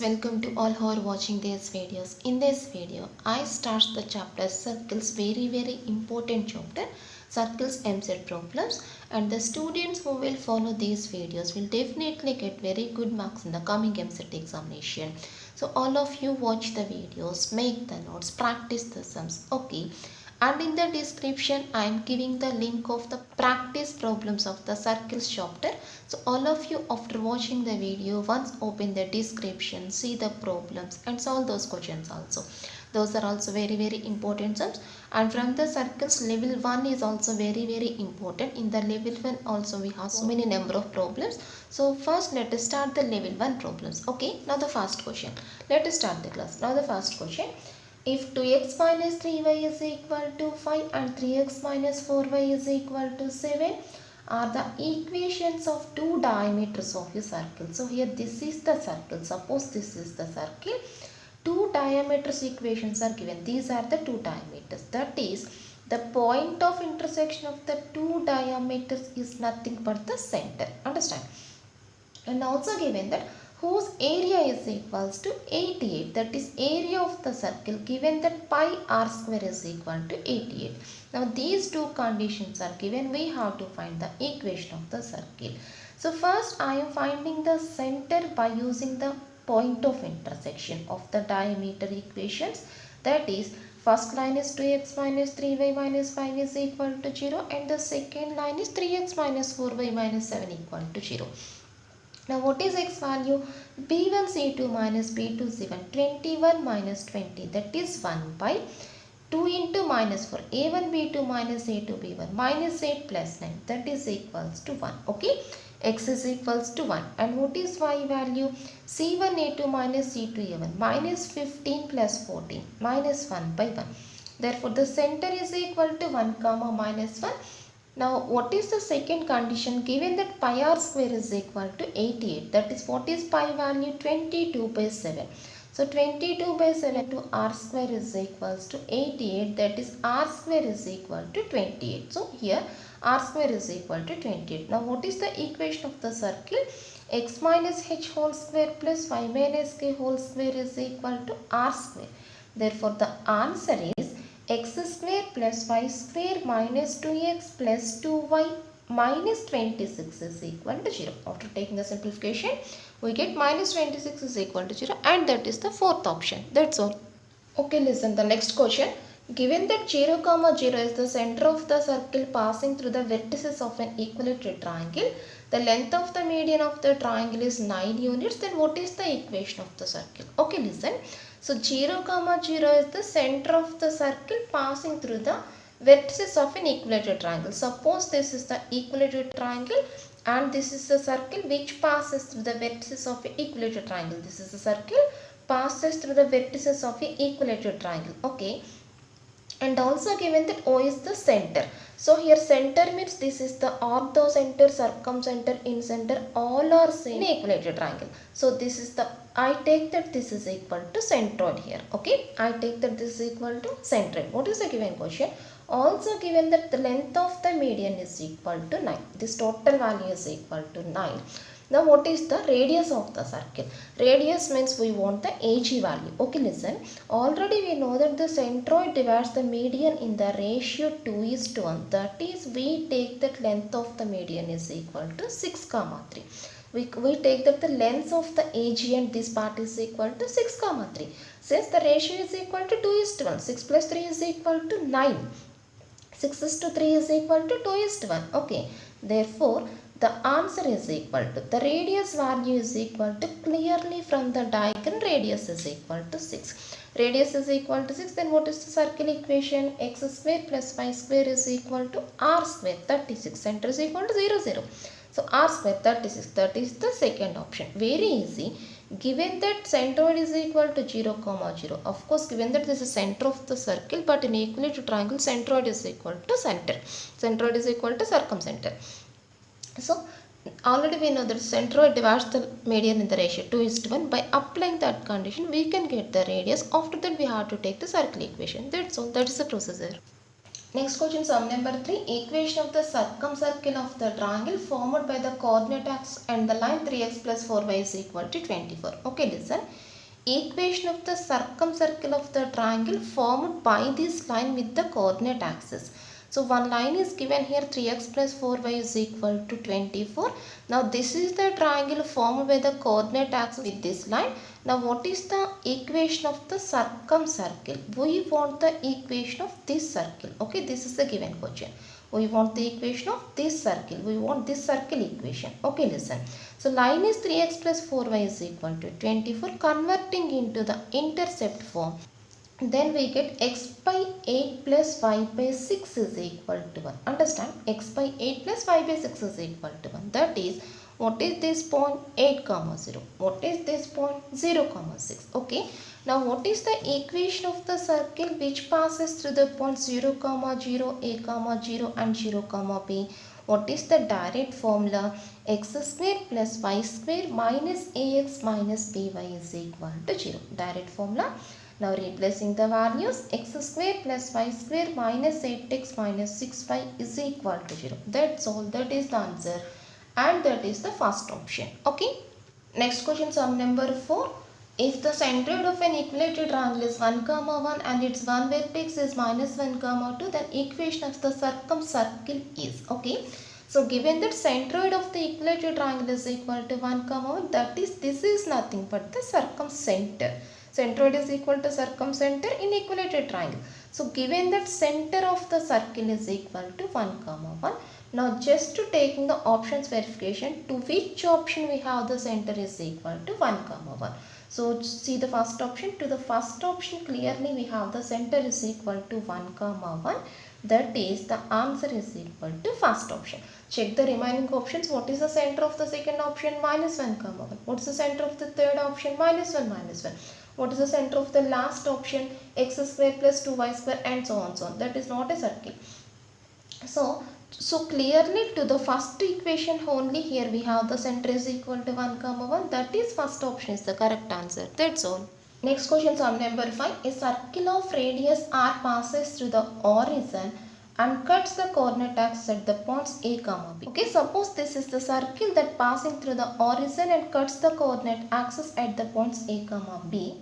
welcome to all who are watching these videos. In this video, I start the chapter circles, very important chapter, circles MZ problems, and the students who will follow these videos will definitely get very good marks in the coming MZ examination. So all of you watch the videos, make the notes, practice the sums, okay? And in the description I am giving the link of the practice problems of the circles chapter. So all of you, after watching the video, once open the description, see the problems and solve those questions also. Those are also very important sums. And from the circles, level 1 is also very important. In the level 1 also we have so many number of problems. So first let us start the level 1 problems. Okay, now the first question. Let us start the class. Now the first question. If 2x minus 3y is equal to 5 and 3x minus 4y is equal to 7 are the equations of two diameters of a circle. So here this is the circle. Suppose this is the circle. Two diameters equations are given. These are the two diameters. That is, the point of intersection of the two diameters is nothing but the center. Understand? And also given that whose area is equals to 88, that is area of the circle, given that pi r square is equal to 88. Now these two conditions are given, we have to find the equation of the circle. So first I am finding the center by using the point of intersection of the diameter equations. That is, first line is 2x minus 3y minus 5 is equal to 0 and the second line is 3x minus 4y minus 7 equal to 0. Now what is x value? b1 c2 minus b2 c1, 21 minus 20, that is 1 by 2 into minus 4, a1 b2 minus a2 b1 minus 8 plus 9, that is equals to 1. Okay, x is equals to 1. And what is y value? c1 a2 minus c2 a1 minus 15 plus 14 minus 1 by 1. Therefore the center is equal to 1 comma minus 1. Now what is the second condition? Given that pi r square is equal to 88, that is what is pi value? 22 by 7. So 22 by 7 to r square is equals to 88, that is r square is equal to 28. So here r square is equal to 28. Now what is the equation of the circle? X minus h whole square plus y minus k whole square is equal to r square. Therefore the answer is x square plus y square minus 2x plus 2y minus 26 is equal to 0. After taking the simplification, we get minus 26 is equal to 0 and that is the fourth option. That's all. Okay, listen, the next question. Given that 0, 0 is the center of the circle passing through the vertices of an equilateral triangle, the length of the median of the triangle is 9 units, then what is the equation of the circle? Okay, listen. So 0, 0 is the center of the circle passing through the vertices of an equilateral triangle. Suppose this is the equilateral triangle and this is the circle which passes through the vertices of an equilateral triangle. This is the circle passes through the vertices of an equilateral triangle. Okay. And also given that O is the center. So here center means this is the orthocenter, circumcenter, incenter, all are same in equilateral triangle. So this is the, I take that this is equal to centroid here. Okay, I take that this is equal to centroid. What is the given question? Also given that the length of the median is equal to 9. This total value is equal to 9. Now what is the radius of the circle? Radius means we want the AG value. Okay, listen. Already we know that the centroid divides the median in the ratio 2:1. That is, we take that length of the median is equal to 6, 3. We take that the length of the AG and this part is equal to 6, 3. Since the ratio is equal to 2:1, 6 plus 3 is equal to 9. 6 is to 3 is equal to 2:1. Okay. Therefore, the answer is equal to, the radius value is equal to, clearly from the diagram radius is equal to 6. Radius is equal to 6, then what is the circle equation? X square plus y square is equal to r square, 36. Center is equal to 0, 0. So r square 36, that is the second option. Very easy. Given that centroid is equal to 0, 0. Of course, given that this is center of the circle, but in equilateral triangle, centroid is equal to center. Centroid is equal to circumcenter. So already we know that centroid divides the median in the ratio 2:1. By applying that condition, we can get the radius. After that, we have to take the circle equation. That's all. That is the procedure. Next question, sum number 3. Equation of the circumcircle of the triangle formed by the coordinate axis and the line 3x plus 4y is equal to 24. Okay, listen. equation of the circumcircle of the triangle formed by this line with the coordinate axis. So one line is given here, 3x plus 4y is equal to 24. Now this is the triangle formed by the coordinate axis with this line. Now what is the equation of the circumcircle? We want the equation of this circle. Okay, this is the given question. We want the equation of this circle. We want this circle equation. Okay, listen. So line is 3x plus 4y is equal to 24. Converting into the intercept form, then we get x by 8 plus y by 6 is equal to 1. Understand? X by 8 plus y by 6 is equal to 1. That is, what is this point? 8 comma 0. What is this point? 0 comma 6. Okay. Now what is the equation of the circle which passes through the points 0 comma 0, a comma 0 and 0 comma b? What is the direct formula? X square plus y square minus ax minus by is equal to 0. Direct formula. Now replacing the values, x square plus y square minus 8x minus 6y is equal to 0. That's all. That is the answer. And that is the first option. Okay. Next question, sum number 4. If the centroid of an equilateral triangle is 1 comma 1 and its one vertex is minus 1 comma 2, then equation of the circumcircle is. Okay. So given that centroid of the equilateral triangle is equal to 1 comma 1, that is, this is nothing but the circumcenter. Centroid is equal to circumcenter in equilateral triangle. So given that center of the circle is equal to 1 comma 1. Now just to taking the options verification, to which option we have the center is equal to 1 comma 1. So see the first option. To the first option clearly we have the center is equal to 1 comma 1. That is, the answer is equal to first option. Check the remaining options. What is the center of the second option? Minus 1 comma 1. What is the center of the third option? Minus 1 minus 1. What is the center of the last option? X square plus 2y square and so on so on. That is not a circle. So clearly to the first equation only, here we have the center is equal to 1 comma 1. That is first option is the correct answer. That's all. Next question, sum number 5. A circle of radius r passes through the horizon and cuts the coordinate axis at the points a comma b. Okay, suppose this is the circle that passing through the horizon and cuts the coordinate axis at the points a comma b.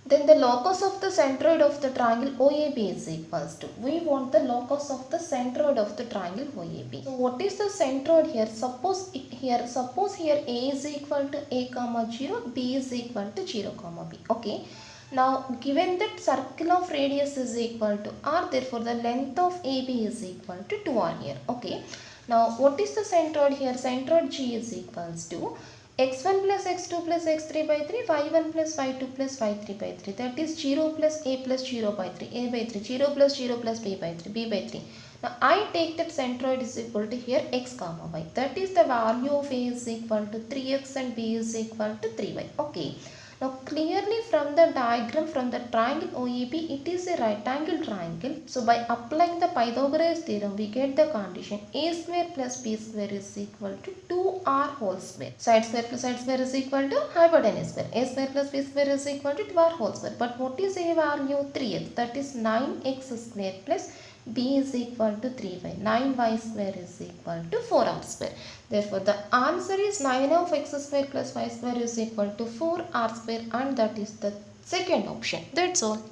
Then the locus of the centroid of the triangle OAB is equals to. We want the locus of the centroid of the triangle OAB. So what is the centroid here? Suppose here A is equal to a comma 0, B is equal to 0 comma b. Okay. Now given that circle of radius is equal to r, therefore the length of AB is equal to 2r here. Okay. Now what is the centroid here? Centroid G is equals to x1 plus x2 plus x3 by 3, y1 plus y2 plus y3 by 3. That is 0 plus a plus 0 by 3, a by 3, 0 plus 0 plus b by 3, b by 3. Now I take that centroid is equal to here x comma y. That is the value of a is equal to 3x and b is equal to 3y. Okay. Now clearly from the diagram, from the triangle OAB, it is a right angle triangle. So by applying the Pythagoras theorem, we get the condition a square plus b square is equal to 2r whole square. Side square plus side square is equal to hypotenuse square. A square plus b square is equal to 2r whole square. But what is a value? 3x. That is 9x square plus b is equal to 3y. 9y square is equal to 4r square. Therefore, the answer is 9 of x square plus y square is equal to 4r square, and that is the second option. That's all.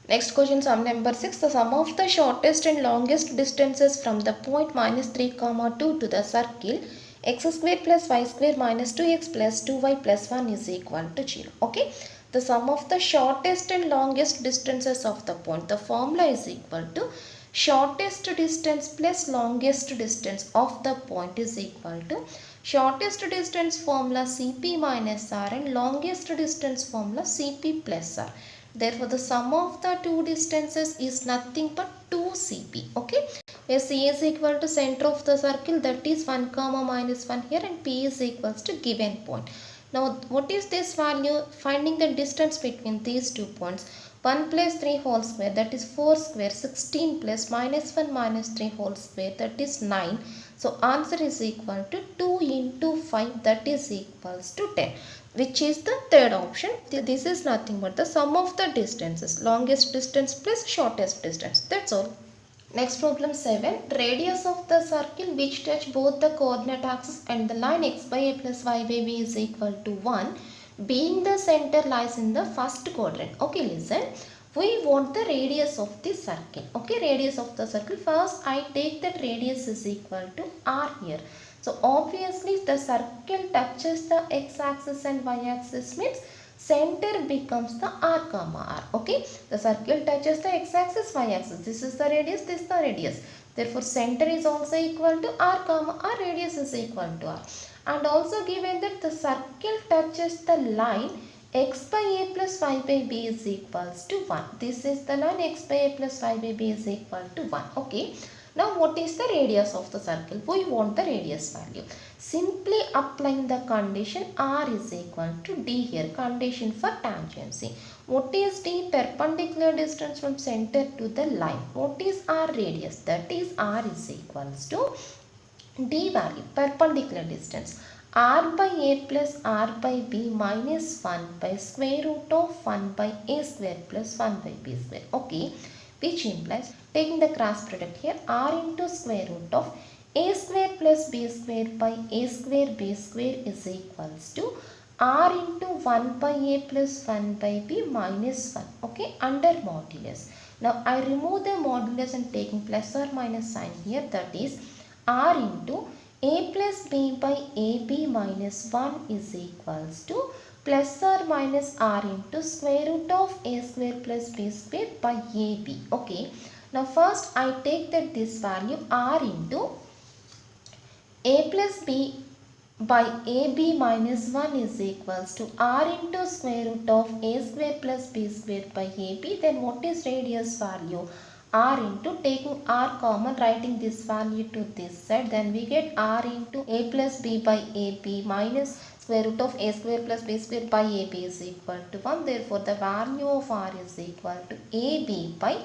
Next question, sum number 6. The sum of the shortest and longest distances from the point minus 3 comma 2 to the circle x square plus y square minus 2x plus 2y plus 1 is equal to 0. Okay. The sum of the shortest and longest distances of the point. The formula is equal to shortest distance plus longest distance of the point is equal to shortest distance formula Cp minus r and longest distance formula Cp plus r. Therefore, the sum of the two distances is nothing but 2Cp. Okay. Where C is equal to center of the circle, that is 1 comma minus 1 here, and P is equals to given point. Now, what is this value? Finding the distance between these 2 points. 1 plus 3 whole square, that is 4 square. 16 plus minus 1 minus 3 whole square, that is 9. So answer is equal to 2 into 5, that is equals to 10. Which is the third option. This is nothing but the sum of the distances. Longest distance plus shortest distance. That's all. Next problem 7. Radius of the circle which touch both the coordinate axis and the line x by a plus y by b is equal to 1. being the center lies in the first quadrant. Okay, listen. We want the radius of the circle. Okay, radius of the circle. First, I take that radius is equal to r here. So, obviously, if the circle touches the x-axis and y-axis means center becomes the r comma r. Okay, the circle touches the x-axis, y-axis. This is the radius, this is the radius. Therefore, center is also equal to r comma r, radius is equal to r. And also given that the circle touches the line x by a plus y by b is equals to 1. This is the line x by a plus y by b is equal to 1. Okay. Now what is the radius of the circle? We want the radius value. Simply applying the condition r is equal to d here. Condition for tangency. What is d? Perpendicular distance from center to the line. What is r radius? That is r is equals to d value, perpendicular distance, r by a plus r by b minus 1 by square root of 1 by a square plus 1 by b square. Okay, which implies taking the cross product here, r into square root of a square plus b square by a square b square is equals to r into 1 by a plus 1 by b minus 1. Okay, under modulus. Now I remove the modulus and taking plus or minus sign here, that is r into a plus b by ab minus 1 is equals to plus or minus r into square root of a square plus b square by ab. Okay. Now first I take that this value r into a plus b by ab minus 1 is equals to r into square root of a square plus b square by ab. Then what is radius value? R into, taking r common, writing this value to this side, then we get r into a plus b by ab minus square root of a square plus b square by ab is equal to 1. Therefore, the value of r is equal to ab by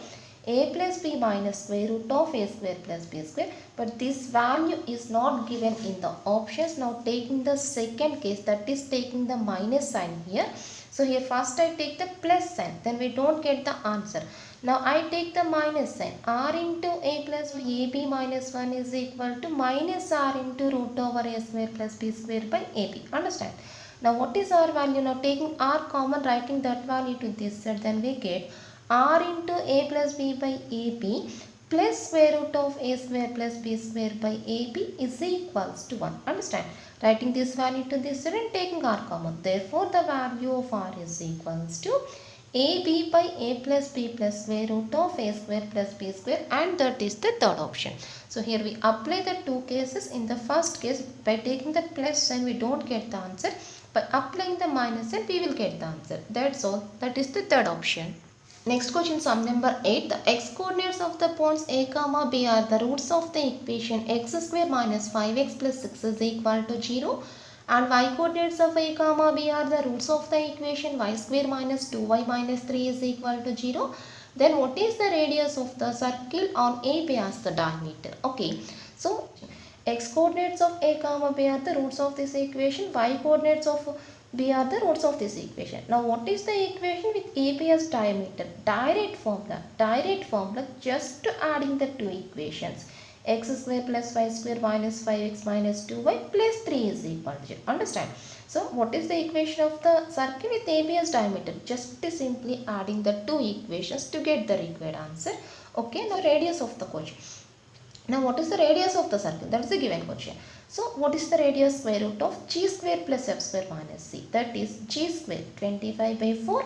a plus b minus square root of a square plus b square. But this value is not given in the options. Now taking the second case, that is taking the minus sign here. So here first I take the plus sign, then we don't get the answer. Now I take the minus sign, r into a plus ab minus 1 is equal to minus r into root over a square plus b square by ab. Understand? Now what is r value? Now taking r common, writing that value to this side, then we get r into a plus b by ab plus square root of a square plus b square by ab is equals to 1. Understand? Writing this value to this side and taking r common. Therefore, the value of r is equals to ab by a plus b plus square root of a square plus b square, and that is the third option. So here we apply the two cases. In the first case, by taking the plus sign we don't get the answer. By applying the minus sign we will get the answer. That's all. That is the third option. Next question, sum number 8. The x coordinates of the points a comma b are the roots of the equation x square minus 5x plus 6 is equal to 0. And y coordinates of a comma b are the roots of the equation y square minus 2y minus 3 is equal to 0. Then what is the radius of the circle on AB as the diameter? Okay. So x coordinates of a comma b are the roots of this equation. Y coordinates of b are the roots of this equation. Now what is the equation with AB as diameter? Direct formula just adding the two equations. X square plus y square minus 5x minus 2y plus 3 is equal to 0. Understand? So what is the equation of the circle with AB as diameter? Just simply adding the two equations to get the required answer. Okay, now radius of the question. Now what is the radius of the circle? That is the given question. So what is the radius? Square root of g square plus f square minus c. That is g square 25 by 4.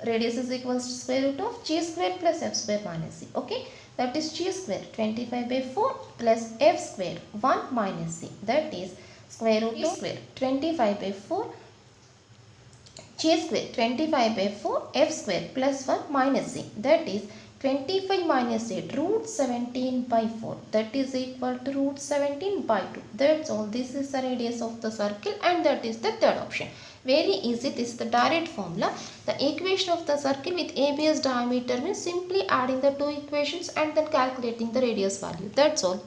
Radius is equals to square root of g square plus f square minus c. Okay. That is g square 25 by 4 plus f square 1 minus c. That is square root of square 25 by 4 g square 25 by 4 f square plus 1 minus c. That is 25 minus 8 root 17 by 4. That is equal to root 17 by 2. That's all. This is the radius of the circle, and that is the third option. Very easy. This is the direct formula. The equation of the circle with AB as diameter means simply adding the two equations and then calculating the radius value. That's all.